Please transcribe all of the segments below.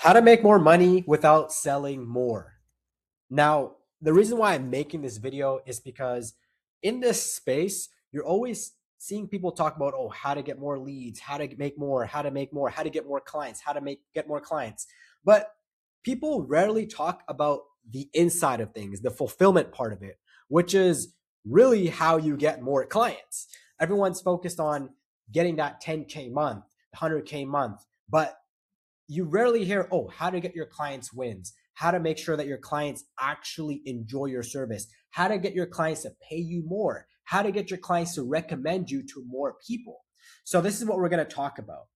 How to make more money without selling more. Now, the reason why I'm making this video is because in this space, you're always seeing people talk about, oh, how to get more leads, how to make more, how to make more, how to get more clients, how to get more clients. But people rarely talk about the inside of things, the fulfillment part of it, which is really how you get more clients. Everyone's focused on getting that 10K month, 100K month, but you rarely hear, oh, how to get your clients wins, how to make sure that your clients actually enjoy your service, how to get your clients to pay you more, how to get your clients to recommend you to more people. So this is what we're going to talk about,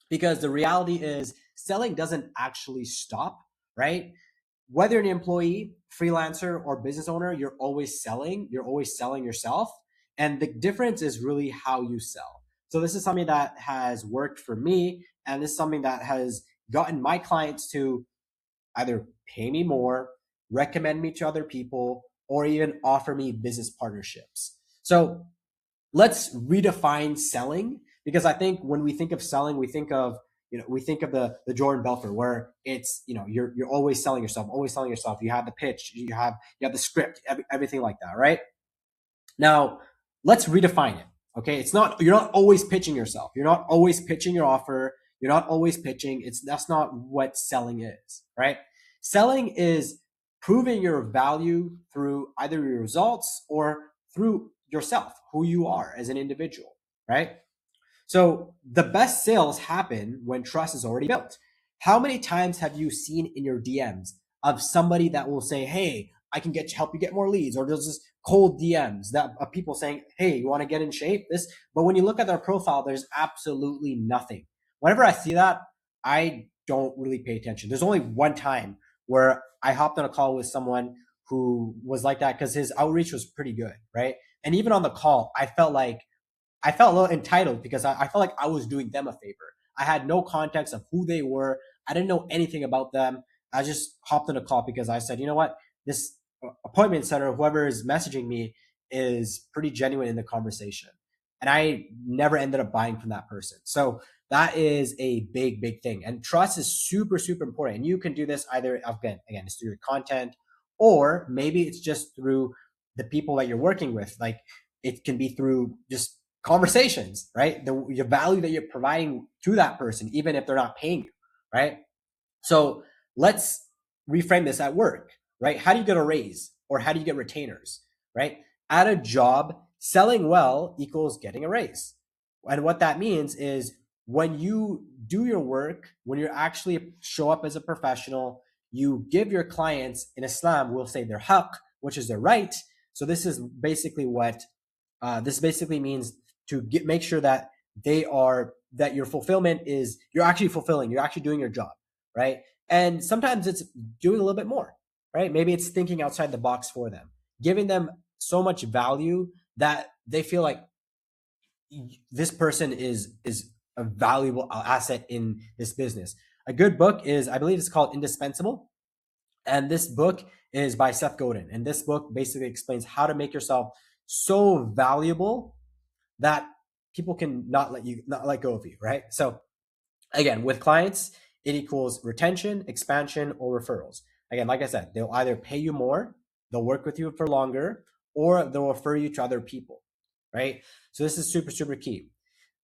because the reality is selling doesn't actually stop, right? Whether you're an employee, freelancer, or business owner, you're always selling. You're always selling yourself. And the difference is really how you sell. So this is something that has worked for me. And this is something that has gotten my clients to either pay me more, recommend me to other people, or even offer me business partnerships. So let's redefine selling, because I think when we think of selling, we think of the Jordan Belfort, where it's you're always selling yourself, always selling yourself. You have the pitch, you have the script, everything like that, right? Now let's redefine it. Okay, it's not you're not always pitching yourself. You're not always pitching your offer. You're not always pitching. That's not what selling is, right? Selling is proving your value through either your results or through yourself, who you are as an individual, right? So the best sales happen when trust is already built. How many times have you seen in your DMs of somebody that will say, "Hey, I can help you get more leads," or there's just cold DMs that of people saying, "Hey, you want to get in shape?" But when you look at their profile, there's absolutely nothing. Whenever I see that, I don't really pay attention. There's only one time where I hopped on a call with someone who was like that because his outreach was pretty good, right? And even on the call, I felt a little entitled because I felt like I was doing them a favor. I had no context of who they were. I didn't know anything about them. I just hopped on a call because I said, you know what, this appointment setter, whoever is messaging me, is pretty genuine in the conversation. And I never ended up buying from that person. So that is a big, big thing. And trust is super, super important. And you can do this either, again, it's through your content, or maybe it's just through the people that you're working with. Like it can be through just conversations, right? The value that you're providing to that person, even if they're not paying you, right? So let's reframe this at work, right? How do you get a raise, or how do you get retainers, right? At a job, selling well equals getting a raise. And what that means is when you do your work, when you actually show up as a professional, you give your clients, in Islam, we'll say their haqq, which is their right. So this is basically what this basically means to make sure that that your fulfillment is, you're actually fulfilling, you're actually doing your job, right? And sometimes it's doing a little bit more, right? Maybe it's thinking outside the box for them, giving them so much value that they feel like this person is a valuable asset in this business. A good book is, I believe it's called Indispensable. And this book is by Seth Godin. And this book basically explains how to make yourself so valuable that people can not let go of you, right? So again, with clients, it equals retention, expansion, or referrals. Again, like I said, they'll either pay you more, they'll work with you for longer, or they'll refer you to other people, right? So this is super, super key.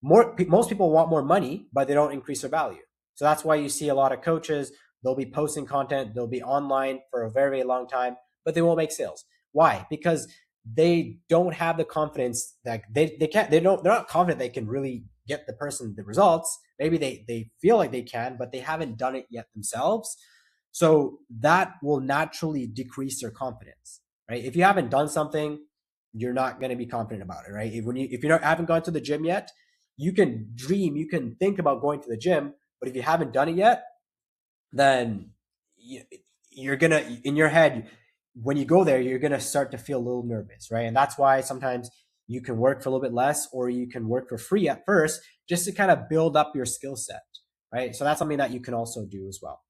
Most people want more money, but they don't increase their value. So that's why you see a lot of coaches, they'll be posting content, they'll be online for a very, very long time, but they won't make sales. Why? Because they don't have the confidence that they're not confident they can really get the person the results. Maybe they feel like they can, but they haven't done it yet themselves. So that will naturally decrease their confidence, right? If you haven't done something, you're not going to be confident about it, right? If you haven't gone to the gym yet, you can dream, you can think about going to the gym, but if you haven't done it yet, then you're gonna, in your head, when you go there, you're gonna start to feel a little nervous, right? And that's why sometimes you can work for a little bit less, or you can work for free at first, just to kind of build up your skill set, right? So that's something that you can also do as well.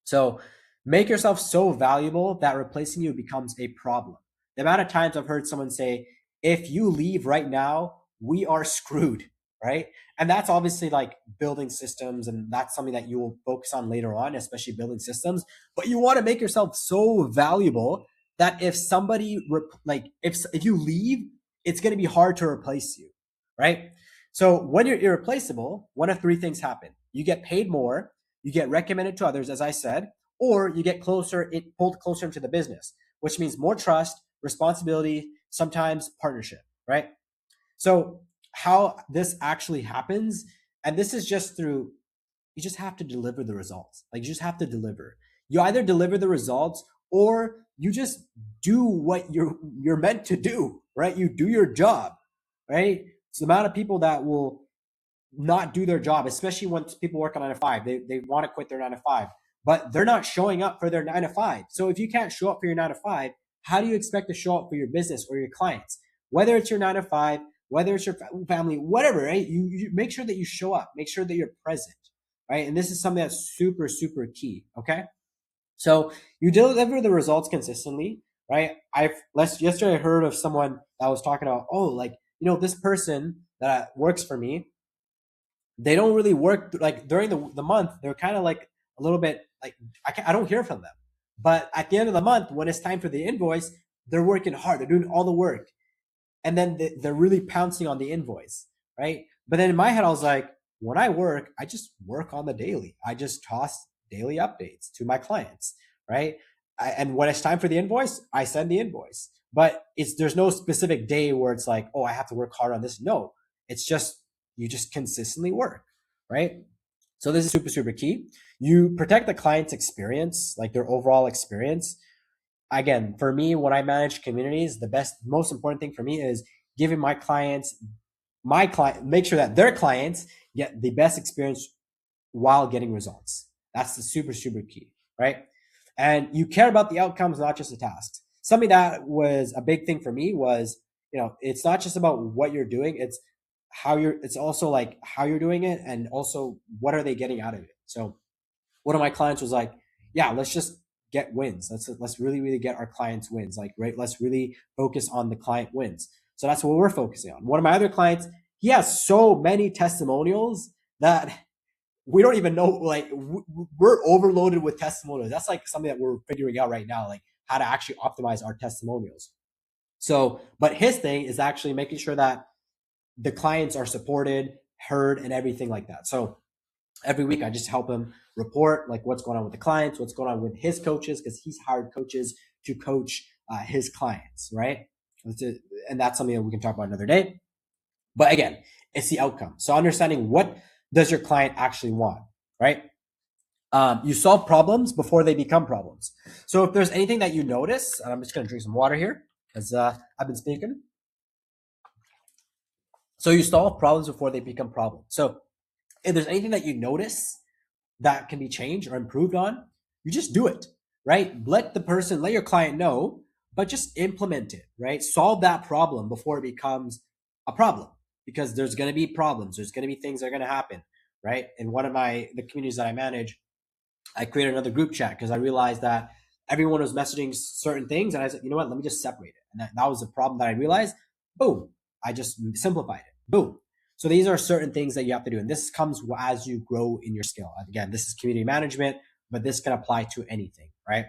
So make yourself so valuable that replacing you becomes a problem. The amount of times I've heard someone say, if you leave right now, we are screwed. right? And that's obviously like building systems, and that's something that you will focus on later on, especially building systems. But you want to make yourself so valuable that if somebody if you leave, it's going to be hard to replace you, right? So when you're irreplaceable, one of three things happen: you get paid more, you get recommended to others, as I said, or you get pulled closer into the business, which means more trust, responsibility, sometimes partnership, right? So how this actually happens, and this is just through, you just have to deliver the results. Like, you just have to deliver. You either deliver the results or you just do what you're meant to do, right? You do your job, right? It's the amount of people that will not do their job, especially when people work on 9 to 5. They want to quit their 9 to 5, but they're not showing up for their 9 to 5. So if you can't show up for your 9 to 5, how do you expect to show up for your business or your clients? Whether it's your 9 to 5, whether it's your family, whatever, right? You make sure that you show up, make sure that you're present, right? And this is something that's super, super key. Okay. So you deliver the results consistently, right? Yesterday I heard of someone that was talking about, oh, like, this person that works for me, they don't really work like during the month. They're kind of like a little bit like, I don't hear from them. But at the end of the month, when it's time for the invoice, they're working hard. They're doing all the work, and then they're really pouncing on the invoice, right? But then in my head, I was like, when I work, I just work on the daily. I just toss daily updates to my clients, right? And when it's time for the invoice, I send the invoice. But there's no specific day where it's like, oh, I have to work hard on this. No, it's just, you just consistently work, right? So this is super, super key. You protect the client's experience, like their overall experience. Again, for me, when I manage communities, most important thing for me is giving make sure that their clients get the best experience while getting results. That's the super, super key, right? And you care about the outcomes, not just the tasks. Something that was a big thing for me was, it's not just about what you're doing, it's also like how you're doing it, and also what are they getting out of it. So one of my clients was like, yeah, let's just get wins. Let's really, really get our clients wins. Like, right, let's really focus on the client wins. So that's what we're focusing on. One of my other clients, he has so many testimonials that we don't even know, like, we're overloaded with testimonials. That's like something that we're figuring out right now, like how to actually optimize our testimonials. So, but his thing is actually making sure that the clients are supported, heard, and everything like that. So every week I just help him report like what's going on with the clients, what's going on with his coaches, because he's hired coaches to coach his clients, right? And that's something that we can talk about another day. But again, it's the outcome. So understanding what does your client actually want, right? You solve problems before they become problems. So if there's anything that you notice, and I'm just going to drink some water here because I've been speaking. So you solve problems before they become problems. So if there's anything that you notice that can be changed or improved on, you just do it, right? Let your client know, but just implement it, right? Solve that problem before it becomes a problem, because there's going to be problems. There's going to be things that are going to happen, right? In one of the communities that I manage, I created another group chat because I realized that everyone was messaging certain things. And I said, you know what, let me just separate it. And that was a problem that I realized. Boom. I just simplified it. Boom. So these are certain things that you have to do. And this comes as you grow in your skill. Again, this is community management, but this can apply to anything, right?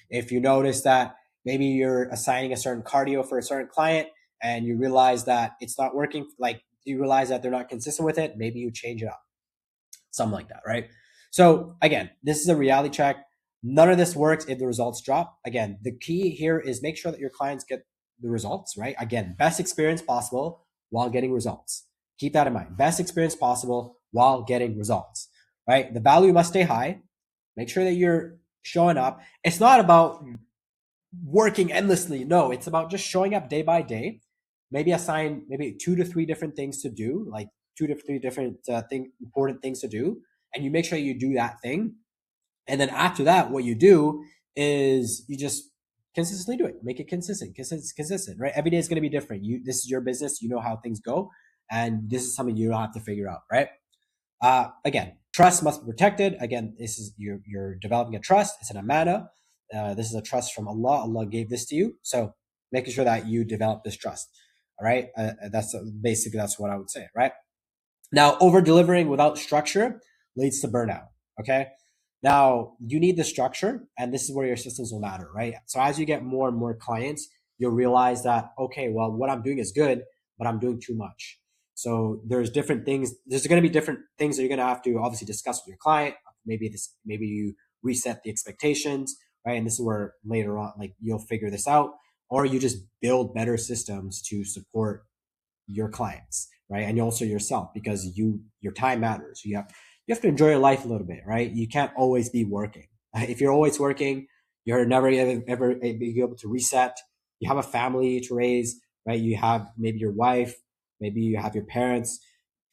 If you notice that maybe you're assigning a certain cardio for a certain client and you realize that it's not working, like you realize that they're not consistent with it, maybe you change it up. Something like that, right? So again, this is a reality check. None of this works if the results drop. Again, the key here is make sure that your clients get the results, right? Again, best experience possible while getting results. Keep that in mind. Best experience possible while getting results, right? The value must stay high. Make sure that you're showing up. It's not about working endlessly. No, it's about just showing up day by day. Maybe assign 2 to 3 different things to do, like 2 to 3 different important things to do, and you make sure you do that thing. And then after that, what you do is you just consistently do it. Make it consistent, right? Every day is going to be different. This is your business. You know how things go, and this is something you don't have to figure out, right? Again, trust must be protected. Again, this is you're developing a trust. It's an amana. This is a trust from Allah. Allah gave this to you, so making sure that you develop this trust. All right, that's what I would say, right? Now, over delivering without structure leads to burnout. Okay. Now, you need the structure, and this is where your systems will matter, right? So, as you get more and more clients, you'll realize that, okay, well, what I'm doing is good, but I'm doing too much. So, there's different things. There's going to be different things that you're going to have to obviously discuss with your client. Maybe you reset the expectations, right? And this is where later on, like, you'll figure this out, or you just build better systems to support your clients, right? And also yourself, because your time matters. You have to enjoy your life a little bit, right? You can't always be working. If you're always working, you're never ever be able to reset. You have a family to raise, right? You have maybe your wife, maybe you have your parents,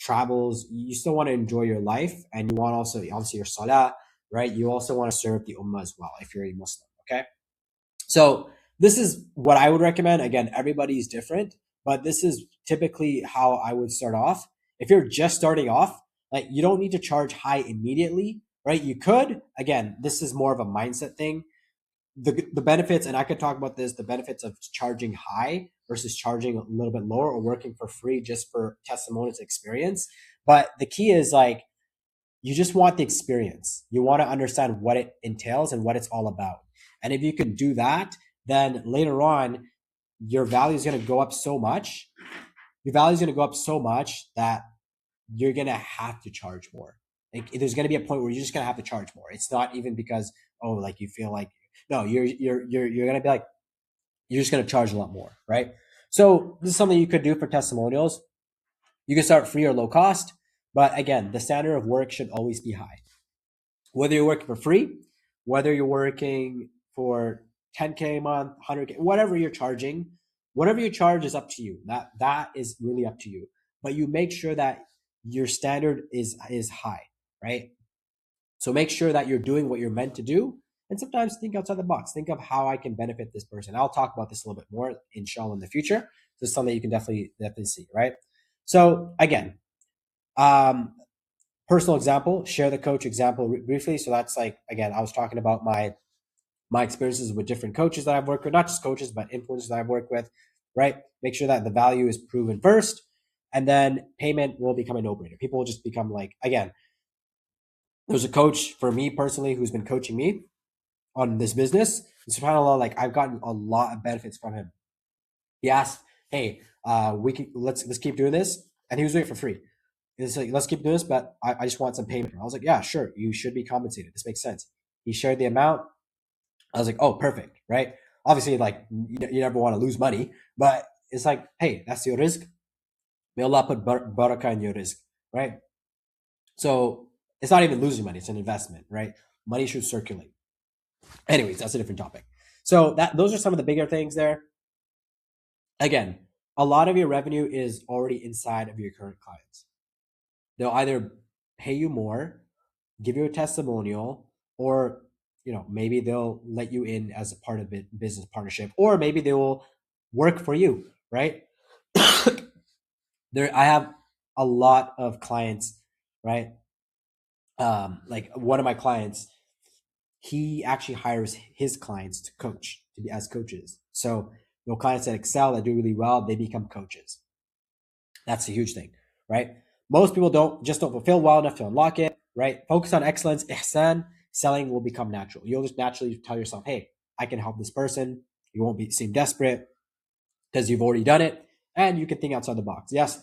travels. You still want to enjoy your life, and you want also obviously your salah, right? You also want to serve the ummah as well if you're a Muslim. Okay, so this is what I would recommend. Again, everybody's different, but this is typically how I would start off. If you're just starting off, like, you don't need to charge high immediately, right? You could. Again, this is more of a mindset thing. The benefits, and I could talk about this, the benefits of charging high versus charging a little bit lower, or working for free just for testimonials experience. But the key is, like, you just want the experience. You want to understand what it entails and what it's all about. And if you can do that, then later on, your value is going to go up so much. Your value is going to go up so much that you're going to have to charge more. Like, there's going to be a point where you're just going to have to charge more. It's not even because, oh, like, you feel like, no, you're going to be like, you're just going to charge a lot more, right? So this is something you could do for testimonials. You can start free or low cost, but again, the standard of work should always be high. Whether you're working for free, whether you're working for 10K a month, 100K, whatever you charge is up to you. That is really up to you. But you make sure that your standard is high, right? So make sure that you're doing what you're meant to do, and sometimes think outside the box. Think of how I can benefit this person. I'll talk about this a little bit more, inshallah, in the future. This is something you can definitely see, right? So again, um, personal example, share the coach example briefly. So that's, like, again, I was talking about my experiences with different coaches that I've worked with, not just coaches, but influencers that I've worked with, right? Make sure that the value is proven first, and then payment will become a no-brainer. People will just become like, again, there's a coach for me personally who's been coaching me on this business. And subhanAllah, like, I've gotten a lot of benefits from him. He asked, hey, let's keep doing this. And he was doing it for free. He's like, let's keep doing this, but I just want some payment. I was like, yeah, sure, you should be compensated. This makes sense. He shared the amount. I was like, oh, perfect, right? Obviously, like, you never want to lose money, but it's like, hey, that's your risk. May Allah put barakah in your risk, right? So it's not even losing money; it's an investment, right? Money should circulate. Anyways, that's a different topic. So those are some of the bigger things there. Again, a lot of your revenue is already inside of your current clients. They'll either pay you more, give you a testimonial, or maybe they'll let you in as a part of a business partnership, or maybe they will work for you, right? I have a lot of clients, right? Like, one of my clients, he actually hires his clients to coach, to be as coaches. So clients that excel, that do really well, they become coaches. That's a huge thing, right? Most people don't fulfill well enough to unlock it, right? Focus on excellence, ihsan, selling will become natural. You'll just naturally tell yourself, hey, I can help this person. You won't seem desperate because you've already done it, and you can think outside the box. Yes,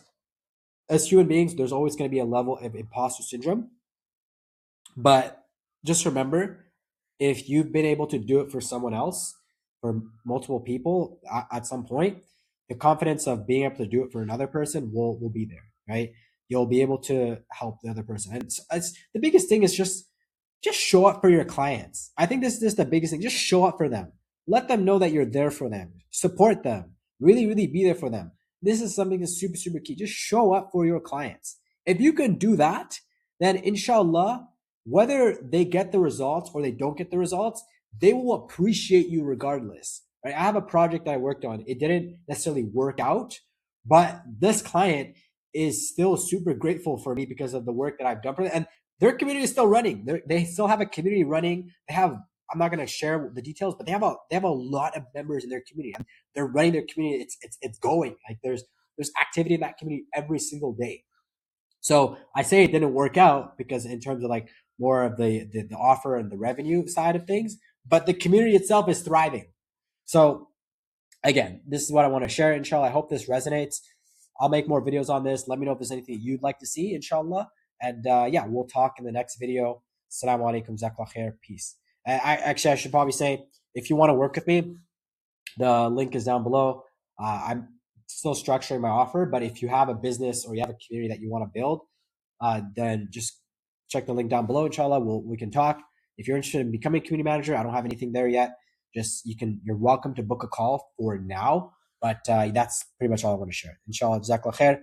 as human beings, there's always going to be a level of imposter syndrome, but just remember, if you've been able to do it for someone else, for multiple people at some point, the confidence of being able to do it for another person will be there, right? You'll be able to help the other person. And it's the biggest thing is just show up for your clients. I think this is the biggest thing. Just show up for them. Let them know that you're there for them. Support them. Really, really be there for them. This is something that's super, super key. Just show up for your clients. If you can do that, then inshallah, whether they get the results or they don't get the results, they will appreciate you regardless. Right? I have a project that I worked on. It didn't necessarily work out, but this client is still super grateful for me because of the work that I've done for them. And their community is still running. They still have a community running. They have, I'm not going to share the details, but they have a lot of members in their community. And they're running their community. It's going. Like, there's activity in that community every single day. So I say it didn't work out because in terms of like more of the offer and the revenue side of things, but the community itself is thriving. So again, this is what I want to share. Inshallah, I hope this resonates. I'll make more videos on this. Let me know if there's anything you'd like to see, inshallah. And yeah, we'll talk in the next video. Assalamu alaikum, jazakallah khair, peace. I should probably say, if you want to work with me, the link is down below. I'm still structuring my offer, but if you have a business or you have a community that you want to build, then just check the link down below. Inshallah, we can talk. If you're interested in becoming a community manager, I don't have anything there yet. Just you're welcome to book a call for now. But that's pretty much all I want to share. Inshallah, jazakallah khair.